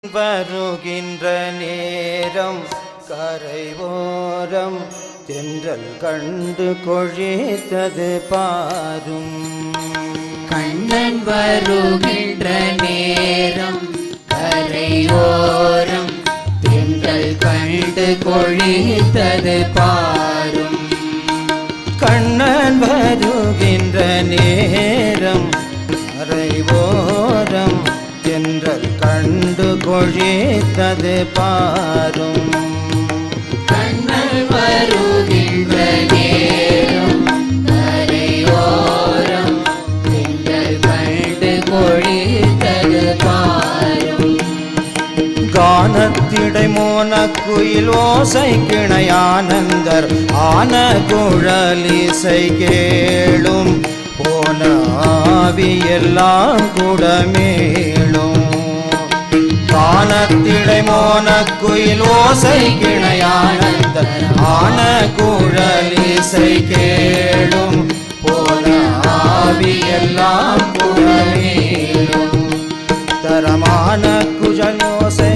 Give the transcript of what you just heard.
வருகின்ற நேரம் கரைவோரம் தென்றல் கண்டு கொழித்தது பாரும். கண்ணன் வருகின்ற நேரம் கரையோரம் தென்றல் கண்டு கொழித்தது பாரும். கண்ணன் வருகின்ற நேரம் கரைவோரம் தென்றல் கண்டு கொழித்தது பாரும். கண்ணன் வருகின்ற நேரம் கரையோரம் தென்றல் கண்டு கொழித்தது பாரும். கானத்திடை மோனக்குயில் ஓசை கிணையானந்தர் ஆன குழலிசை கேளும் போன ஆவியெல்லாம் குடமேளும். கானத்திடை மோனக்குயில் ஓசை கிணையானந்தர் ஆன குழலிசை கேளும் போன ஆவியெல்லாம் குடமேளும். தரமான குழலோசை